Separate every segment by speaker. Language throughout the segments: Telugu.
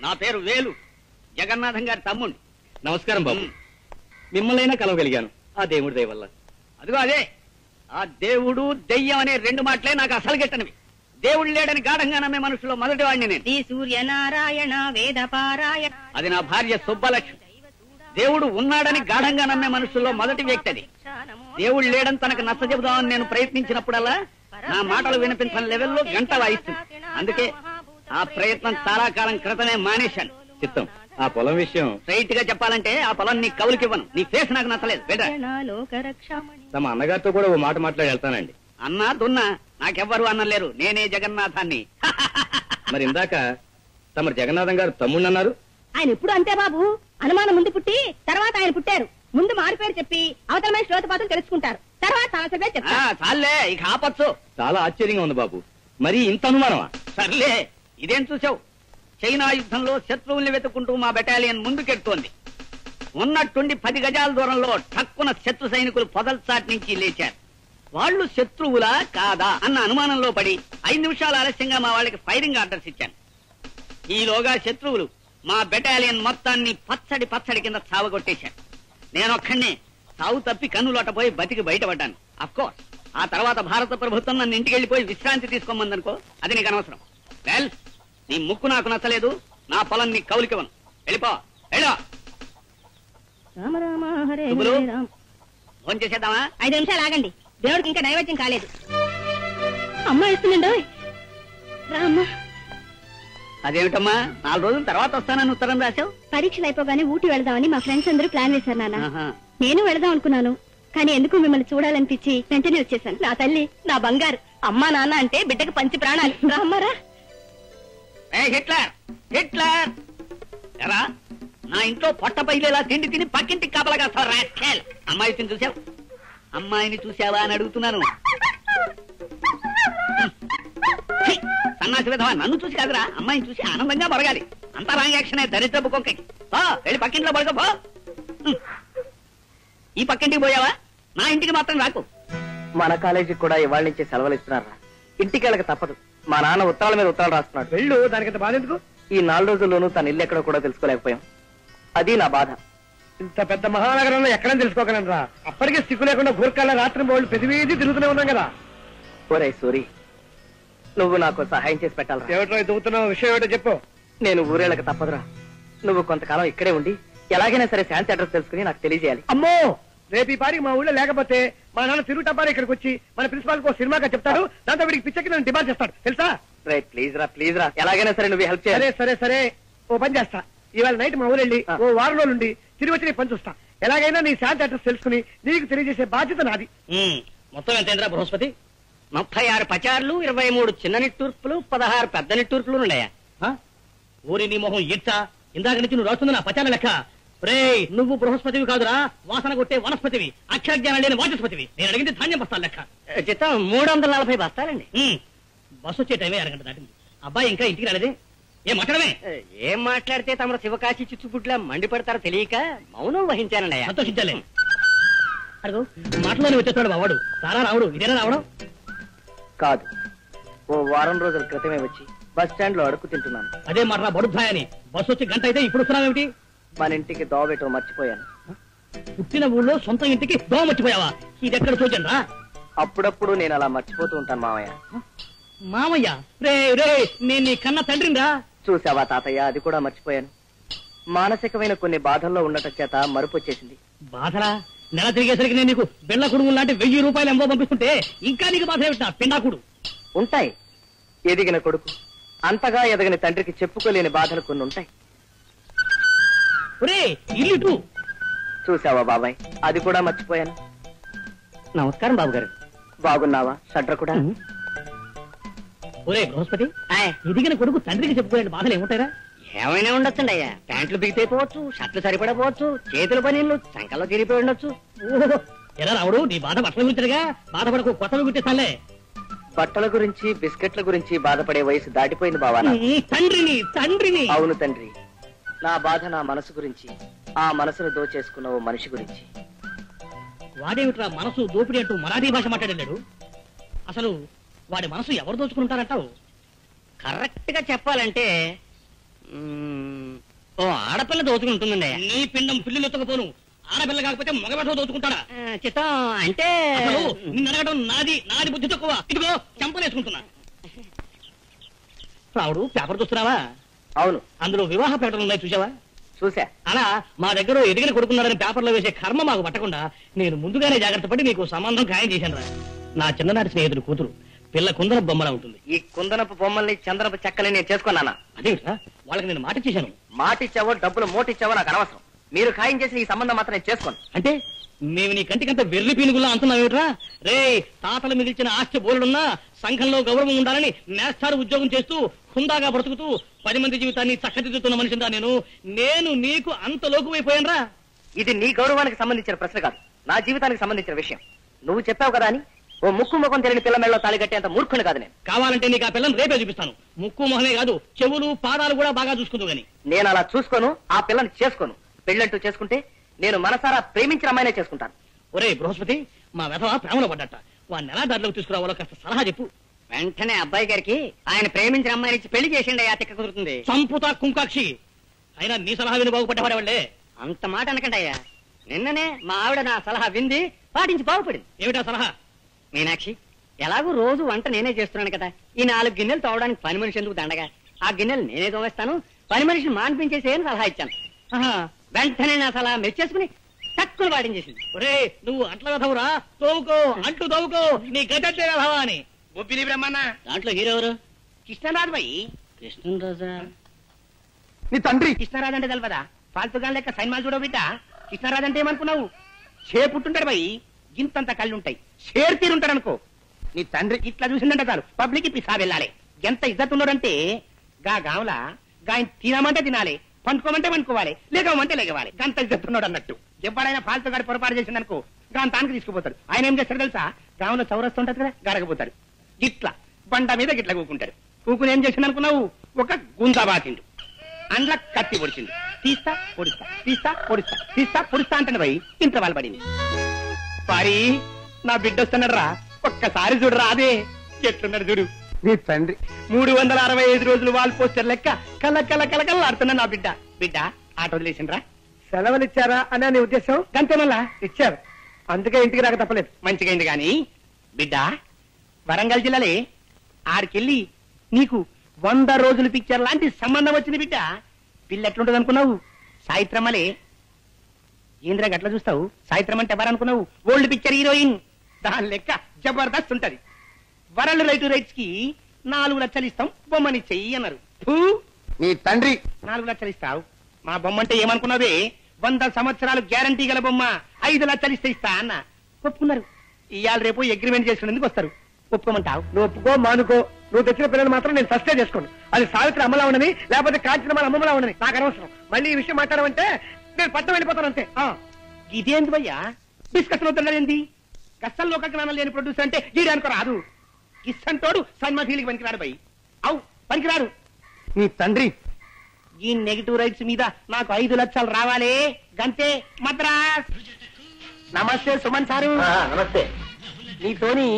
Speaker 1: నా పేరు వేలు, జగన్నాథం గారి తమ్ముడు.
Speaker 2: నమస్కారం బాబు. మిమ్మల్నైనా కలవగలిగాను ఆ దేవుడి దయ వల్ల.
Speaker 1: అదిగో అదే, ఆ దేవుడు దెయ్యం అనే రెండు మాటలే నాకు అసలు గిట్టనివి. దేవుడు లేడని గాఢంగా నమ్మే మనుషులో మొదటి వాడిని నేను.
Speaker 3: శ్రీ సూర్యనారాయణ వేద పారాయణ.
Speaker 1: అది నా భార్య సుబ్బలక్ష్మి. దేవుడు ఉన్నాడని గాఢంగా నమ్మే మనుషుల్లో మొదటి వ్యక్తి అది. దేవుడు లేడని తనకు నచ్చ చెబుదామని నేను ప్రయత్నించినప్పుడల్లా నా మాటలు వినిపించని లెవెల్లో గంట వాయిస్తుంది. అందుకే ఆ ప్రయత్నం చాలా కాలం క్రితమే మానేశాను.
Speaker 2: చిత్తం, ఆ పొలం విషయం
Speaker 1: స్ట్రైట్ గా చెప్పాలంటే ఆ పొలం నీ కవులకివ్వను. నీ ఫేస్ నాకు నచ్చలేదు.
Speaker 2: తమ అన్నగారితో కూడా ఓ మాట మాట్లాడి వెళ్తానండి.
Speaker 1: అన్నా దున్నా నాకెవ్వరు అన్నలేరు. నేనే జగన్నాథాన్ని.
Speaker 2: మరి ఇందాక తమ జగన్నాథం గారు తమ్ముడు అన్నారు.
Speaker 3: ఆయన ఎప్పుడు అంతే బాబు. అనుమానం ముందు పుట్టి తర్వాత ఆయన పుట్టారు. ముందు మారిపేరు చెప్పి అవతలమైన శ్రోతపాతం తెలుసుకుంటారు. తర్వాత సమస్య చెప్తారు.
Speaker 1: చాలే, ఇక ఆపచ్చు.
Speaker 2: చాలా ఆశ్చర్యంగా ఉంది బాబు. మరి ఇంత అనుమానమా?
Speaker 1: సర్లే, ఇదేం చూసావు? చైనా యుద్ధంలో శత్రువుల్ని వెతుక్కుంటూ మా బెటాలియన్ ముందుకెడుతోంది. ఉన్నట్టుండి 10 గజాల దూరంలో ఠక్కున శత్రు సైనికులు పొదల్చాటి నుంచి లేచారు. వాళ్ళు శత్రువులా కాదా అన్న అనుమానంలో పడి 5 నిమిషాలు ఆలస్యంగా మా వాళ్ళకి ఫైరింగ్ ఆర్డర్స్ ఇచ్చాను. ఈలోగా శత్రువులు మా బెటాలియన్ మొత్తాన్ని పచ్చడి కింద చావగొట్టేశారు. నేనొక్కడినే సావు తప్పి కన్నులోటపోయి బతికి బయటపడ్డాను. అఫ్కోర్స్ ఆ తర్వాత భారత ప్రభుత్వం నన్ను ఇంటికి వెళ్లిపోయి విశ్రాంతి తీసుకోమందనుకో, అది నీకు అనవసరం. వెల్, నీ ముక్కు నాకు నచ్చలేదు, నా పొలం నీ కౌలికివ్వను. వెళ్ళిపో, వెళ్ళో. ఫోన్ చేసేద్దామా?
Speaker 3: 5 నిమిషాలు ఆగండి, దేవుడికి ఇంకా నైవేద్యం కాలేదు. అమ్మ ఇస్తుందండి. రామ్మా.
Speaker 1: అదేమిటమ్మా, 4 రోజుల తర్వాత వస్తానని ఉత్తరం రాశావు?
Speaker 3: పరీక్షలు అయిపోగానే ఊటీ వెళదామని మా ఫ్రెండ్స్ అందరూ ప్లాన్ వేశారు నాన్న. నేను వెళదాం అనుకున్నాను, కానీ ఎందుకు మిమ్మల్ని చూడాలనిపించి వెంటనే వచ్చేసాను. నా తల్లి, నా బంగారు. అమ్మా నాన్న అంటే బిడ్డకు పంచి ప్రాణాలు. రామ్మారా.
Speaker 1: హిట్లర్ హిట్లర్ ఎరా, నా ఇంట్లో పొట్ట పైలేలా తిండి తిని పక్కింటికి కాపలాగాస్తావు రాస్కెల్. అమ్మాయిని చూసావు? అమ్మాయిని చూసావా అని అడుగుతున్నాను. సన్నాసి విధవా, నన్ను చూసి కాదురా, అమ్మాయిని చూసి ఆనందంగా మొరగాలి. అంతా రాంగ్ యాక్షన్. దరిద్రపు కొంకకి వెళ్ళి పక్కింట్లో పడుకోపో. ఈ పక్కింటికి పోయావా? నా ఇంటికి మాత్రం రాకు.
Speaker 4: మన కాలేజీకి కూడా ఇవాళ నుంచే సెలవులు ఇస్తున్నారా? ఇంటికి వెళ్ళక తప్పదు. మా నాన్న ఉత్తరాల మీద ఉత్తరాలు రాస్తున్నాడు.
Speaker 5: వెళ్ళు, దానికంత బాధ ఎందుకు?
Speaker 4: ఈ 4 రోజుల్లోనూ తన ఇల్లు ఎక్కడో కూడా తెలుసుకోలేకపోయాం. అది నా బాధ.
Speaker 5: ఇంత పెద్ద మహానగరంలో ఎక్కడని తెలుసుకోగలరా? అప్పటికే సిగ్గు లేకుండా గూర్ఖాల రాత్రి బోళ్ళు పెదివీది తిరుగుతూనే ఉన్నాం కదా.
Speaker 4: ఒరే సూరి, నువ్వు నాకు సహాయం చేసి పెట్టాలరా.
Speaker 5: ఏమిటో దిగుతున్నావు, విషయం ఏమిటో చెప్పు.
Speaker 4: నేను ఊరేళ్ళకి తప్పదురా. నువ్వు కొంతకాలం ఇక్కడే ఉండి ఎలాగైనా సరే శాంతి అడ్రస్ తెలుసుకుని నాకు తెలియజేయాలి.
Speaker 5: అమ్మో, రేపు ఈ పారికి మా ఊళ్ళో లేకపోతే మా నాన్న తిరుగుటప్పారి ఇక్కడికి వచ్చి మన ప్రిన్సిపాల్ కో సినిమాగా చెప్తాడు. దాంతో వీడికి పిచ్చకి నన్ను డిమాండ్ చేస్తాడు, తెలుసా?
Speaker 4: రైట్, ప్లీజ్ రా ఎలాగైనా సరే నువ్వు హెల్ప్ చేయాలి.
Speaker 5: సరే ఓ పని చేస్తా. ఇవాళ నైట్ మా ఊరెళ్ళి ఓ వారం రోజులు ఉండి తిరిగి వచ్చి నీకు పని చూస్తా. ఎలాగైనా నీ శాంతి అడ్రస్ తెలుసుకుని నీకు తెలియజేసే బాధ్యత నాది.
Speaker 2: మొత్తం ఎంతైందిరా బృహస్పతి?
Speaker 1: 36 పచార్లు, 23 చిన్న నిట్టూర్పులు, 16 పెద్ద నిట్టూర్పులు ఉన్నాయా?
Speaker 2: ఊరి నీ మొహం ఈడ్చా, ఇందాక నుంచి నువ్వు రాస్తుంది నా పచాల లెక్క. రే, నువ్వు బృహస్పతివి కాదురా, వాసన కొట్టే వనస్పతివి, అక్షరజ్ఞానం లేని వాచస్పతివి. నేను అడిగింది ధాన్యం బస్తాల లెక్క.
Speaker 1: చిత్తం 340 బస్తాలండి.
Speaker 2: బస్సు వచ్చే టైమే 1 గంట దాటింది. అబ్బాయి ఇంకా ఇంటికి రాలేదే? ఏం మాట్లాడమే?
Speaker 1: ఏం మాట్లాడితే తమ శివకాశి చిచ్చుపుట్లా మండిపడతారో తెలియక మౌనం వహించానండి.
Speaker 2: సంతోషించాలే. అడుగు, మాటలోనే వచ్చేస్తాడు బావాడు. సారా రావడు, ఇదేనా రావడం?
Speaker 4: కాదు, ఓ వారం రోజుల క్రితమే వచ్చి బస్ స్టాండ్ లో అడుగు తింటున్నాను.
Speaker 2: అదే మాట బడుద్దాయని. బస్సు వచ్చి గంట అయితే ఇప్పుడు వస్తున్నావేమిటి?
Speaker 4: మన ఇంటికి దోబెట్టో మర్చిపోయాను.
Speaker 2: పుట్టిన ఊళ్ళో సొంత ఇంటికి దోమ మర్చిపోయావా? ఇది ఎక్కడ చూచండి రా.
Speaker 4: అప్పుడప్పుడు నేను అలా మర్చిపోతూ ఉంటాను మామయ్య.
Speaker 2: మామయ్య? రే నేను నీ కన్న తండ్రిని రా.
Speaker 4: చూసావా తాతయ్య, అది కూడా మర్చిపోయాను. మానసికమైన కొన్ని బాధల్లో ఉండటం చేత మరుపు వచ్చేసింది.
Speaker 2: బాధలా? నెల తిరిగేసరికి నేను నీకు బెల్ల కుడుము లాంటి 1000 రూపాయలు ఎంబో పంపిస్తుంటే ఇంకా నీకు బాధ ఏమిటా పిండాకుడు?
Speaker 4: ఉంటాయి. ఎదిగిన కొడుకు అంతగా ఎదగని తండ్రికి చెప్పుకోలేని బాధలు కొన్ని ఉంటాయి.
Speaker 2: ఇల్లు
Speaker 4: చూసావా బాబాయ్, అది కూడా మర్చిపోయాను.
Speaker 1: నమస్కారం బాబు గారు.
Speaker 4: బాగున్నావా షడ్ర కూడా?
Speaker 2: ఒరే బృహస్పతి, ఎదిగిన కొడుకు తండ్రికి చెప్పుకోలేని బాధలు ఏముంటారా?
Speaker 1: ఏమైనా ఉండొచ్చండి అయ్యా. ప్యాంట్లు బిగితైపోవచ్చు, షర్ట్లు సరిపడపోవచ్చు, చేతుల పనీళ్ళు చంకల్లో తిరిగిపోయి ఉండొచ్చు.
Speaker 2: ఎలా రావుడు, నీ బాధ బట్టల గురించగా. బాధపడకు, కొత్తవి గుర్తిస్తాలే.
Speaker 4: బట్టల గురించి బిస్కెట్ల గురించి బాధపడే వయసు దాటిపోయింది బావా.
Speaker 2: తండ్రిని.
Speaker 4: అవును తండ్రి, నా బాధ నా మనసు గురించి, ఆ మనసును దోచేసుకున్న ఓ మనిషి గురించి.
Speaker 2: వాడేమిట్రా మనసు దోపిడి అంటూ మరాఠీ భాష మాట్లాడలేడు? అసలు వాడి మనసు ఎవరు దోచుకుంటారంటావు?
Speaker 1: కరెక్ట్ గా చెప్పాలంటే ఓ ఆడపిల్ల దోచుకుంటుందండి.
Speaker 2: నీ పిండం పిల్లులు ఎత్తకపోను. ఆడపిల్ల కాకపోతే మగబెట్ట దోచుకుంటాడా?
Speaker 1: చిత్తం అంటే
Speaker 2: అసలు నిన్ను అడగడం నాది బుద్ధి తక్కువ. ఇదిగో చెంపలేసుకుంటున్నా. రావుడు పేపర్ చూస్తున్నావా?
Speaker 4: అవును
Speaker 2: అందులో వివాహ ప్రకటనలు ఉన్నాయి, చూసావా?
Speaker 4: చూసా.
Speaker 2: అలా మా దగ్గర ఎదిగిన కొడుకున్నాడని పేపర్లో వేసే కర్మ మాకు పట్టకుండా నేను ముందుగానే జాగ్రత్త పడి నీకు సంబంధం ఖాయం చేశాను రా. నా చిన్ననాటి స్నేహితుడు కూతురు పిల్ల కుందన బొమ్మలా ఉంటుంది.
Speaker 4: ఈ కుందనపు బొమ్మల్ని చంద్రపు చెక్కల్ని నేను చేసుకున్నానా?
Speaker 2: అదేమిటా, వాళ్ళకి నేను మాట ఇచ్చేశాను.
Speaker 4: మాటిచ్చావో డబ్బులు మోటిచ్చావో నాకు అనవసరం. మీరు ఖాయం చేసి ఈ సంబంధం మాత్రం నేను చేసుకోను.
Speaker 2: అంటే మేము నీ కంటికంత వెర్రి పీనుగులా అంటున్నావేమిట్రా? రే, తాతలు మిగిల్చిన ఆస్తి బోలుడున్నా సంఘంలో గౌరవం ఉండాలని మేస్టారు ఉద్యోగం చేస్తూ హుందాగా బ్రతుకుతూ 10 మంది జీవితాన్ని చక్కదిద్దుతున్న మనిషిందా నేను నీకు అంత లోకువైపోయానరా?
Speaker 4: ఇది నీ గౌరవానికి సంబంధించిన ప్రశ్న కాదు, నా జీవితానికి సంబంధించిన విషయం. నువ్వు చెప్పావు కదా అని ఓ ముక్కు ముఖం తెలియని పిల్ల మెళ్ళలో తాళి కట్టేంత మూర్ఖుని కాదు నేను.
Speaker 2: కావాలంటే నీకు ఆ పిల్లని రేపే చూపిస్తాను. ముక్కు మొహమే కాదు, చెవులు పాదాలు కూడా బాగా చూసుకుందు గాని.
Speaker 4: నేను అలా చూసుకోను, ఆ పిల్లని చేసుకోను. పెళ్ళంటూ చేసుకుంటే నేను మనసారా ప్రేమించిన అమ్మాయినే చేసుకుంటాను.
Speaker 2: ఒరే బృహస్పతి, మా వెధవ ప్రేమలో పడ్డట. వాడిని ఎలా దారిలోకి తీసుకురావాలో కాస్త సలహా చెప్పు.
Speaker 1: వెంటనే అబ్బాయి గారికి ఆయన ప్రేమించిన అమ్మాయిని ఇచ్చి పెళ్లి చేసిండి. ఆ తిక్క కుదురుతుంది.
Speaker 2: చంపుతా కుంకాక్షి. అయినా నీ సలహా విని బాగుపడ్డవాడే.
Speaker 1: అంత మాట అనకండి అయ్యా. నిన్ననే మా ఆవిడ నా సలహా వింది, పాటించి బాగుపడింది.
Speaker 2: ఏమిటా సలహా?
Speaker 1: మీనాక్షి, ఎలాగూ రోజు వంట నేనే చేస్తున్నాను కదా, ఈ 4 గిన్నెలు తోవడానికి పని మనిషి ఎందుకు దండగా? ఆ గిన్నెలు నేనే తోవేస్తాను, పని మనిషిని మాన్పించేసి అని సలహా ఇచ్చాను. వెంటనే నా సలహా మెచ్చేసుకుని తక్కువ పాటించేసింది.
Speaker 2: ఒరే, నువ్వు అంట్ల వెధవురా, తోవుకో, అంటూ తోవుకో, నీ గతంటే వెధవా అని.
Speaker 5: బొబ్బిలి బ్రహ్మన్న
Speaker 2: దాంట్లో హీరో ఎవరు?
Speaker 5: కృష్ణరాజు బాయి.
Speaker 1: కృష్ణరాజా?
Speaker 5: నీ తండ్రి కృష్ణరాజు అంటే తెలవదా? ఫాల్తుగా లెక్క సైన్మాలు చూడవు బిడ్డ. కృష్ణరాజు అంటే ఏమనుకున్నావు? చేపుట్టుంటాడు బాయి, గింతంత కళ్ళుంటాయి, షేర్ తీరుంటాడు అనుకో. నీ తండ్రి ఇట్లా చూసిందంటే చాలు పబ్లిక్ పిసా వెళ్ళాలి. ఎంత ఇజ్జత్ ఉన్నాడంటే గా గాంల గాయ తినమంటే తినాలి, పండుకోమంటే పండుకోవాలి, లేకమంటే లేకవాలి. గంత ఇజ్జత్ ఉన్నాడు అన్నట్టు. ఎవడైనా ఫాల్తు గాడి పొరపాటు చేసిందనుకో గాని తానికి తీసుకుపోతాడు. ఆయన ఏం చేస్తాడు తెలుసా? గాంలో చౌరస్తుంటది కదా, గడకపోతాడు. గిట్లా బండ మీద గిట్లా కూకుంటాడు. కూకుని ఏం చేసింది అనుకున్నావు? ఒక గుంజా బాతిండు, అండ్ల కత్తి పొడిచింది. తీస్తా పొడిస్తా, తీస్తా పొడిస్తా, తీస్తా పొడిస్తా అంటాడు పోయి ఇంట్లో వాళ్ళు పడింది. పారి, నా బిడ్డ వస్తున్నాడు రా, ఒక్కసారి చూడరా. అదే ఎట్లున్నాడు చూడు నీ తండ్రి. 365 రోజులు వాల్ పోస్టర్ లెక్క కళ్ళ కళ్ళ కళ్ళ కళ్ళ ఆడుతున్నా నా బిడ్డ. బిడ్డ ఆట వదిలేసిండ్రా. సెలవులు ఇచ్చారా అని నీ ఉద్దేశం? గంతే మళ్ళా ఇచ్చారు, అందుకే ఇంటికి రాక తప్పలేదు. మంచిగా అయింది గాని బిడ్డ, వరంగల్ జిల్లాలే ఆడికెళ్ళి నీకు 100 రోజులు పిక్చర్ లాంటి సంబంధం వచ్చింది బిడ్డ. పిల్ల ఎట్లుంటది అనుకున్నావు? సాయిత్రమ్మలే. ఏంద్రా గట్లా చూస్తావు? సాయిత్రం అంటే ఎవరనుకున్నావు? Old picture heroine. దాని లెక్క జబర్దస్త్ ఉంటది. వరల్డ్ రైట్స్ కి 4 లక్షలు ఇస్తాం, బొమ్మని చెయ్యి అన్నారు. నీ తండ్రి 4 లక్షలు ఇస్తావు, మా బొమ్మ అంటే ఏమనుకున్నావే? 100 సంవత్సరాలు గ్యారంటీ గల బొమ్మ, 5 లక్షలు ఇస్తా అన్న. ఒప్పుకున్నారు. ఇవాళ రేపు అగ్రిమెంట్ చేసుకునేందుకు వస్తారు. ఒప్పుకోమంటావు? నువ్వు ఒప్పుకో మానుకో, నువ్వు తెచ్చిన పిల్లలు మాత్రం నేను ఫస్టే చేసుకోండి. అది సావిత్రి అమ్మలా ఉండని, లేకపోతే కాంచనమాల అమ్మలా ఉండని నాకు అనవసరం. మళ్ళీ ఈ విషయం మాట్లాడమంటే నేను పట్టం వెళ్ళిపోతాను అంతే. ఇదేంది భయ్యా డిస్కషన్ అవుతున్నాడేంది? గస్సల్లో జ్ఞానం లేని ప్రొడ్యూసర్ అంటే గీయడానికి రాదు. ఇస్సంటోడు సన్మా ఫీల్కి పనికిరాడు భయ్. అవు పనికిరాడు. నీ తండ్రి ఈ నెగిటివ్ రైట్స్ మీద నాకు 5 లక్షలు రావాలి గంతే. మద్రాస్. నమస్తే సుమన్ సారు.
Speaker 4: నమస్తే.
Speaker 5: నీతోని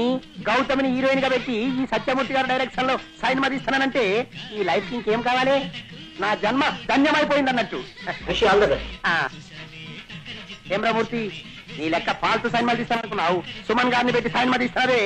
Speaker 5: గౌతమిని హీరోయిన్ గా పెట్టి ఈ సత్యమూర్తి గారి డైరెక్షన్ లో సైన్ మదిస్తానంటే ఈ లైఫ్ ఇంకేం కావాలి? నా జన్మ ధన్యమైపోయింది అన్నట్టు. ఏమ్రామూర్తి, నీ లెక్క ఫాల్తు సైన్ మదిస్తాననుకున్నావు, సుమన్ గారిని పెట్టి సైన్ మదిస్తావే.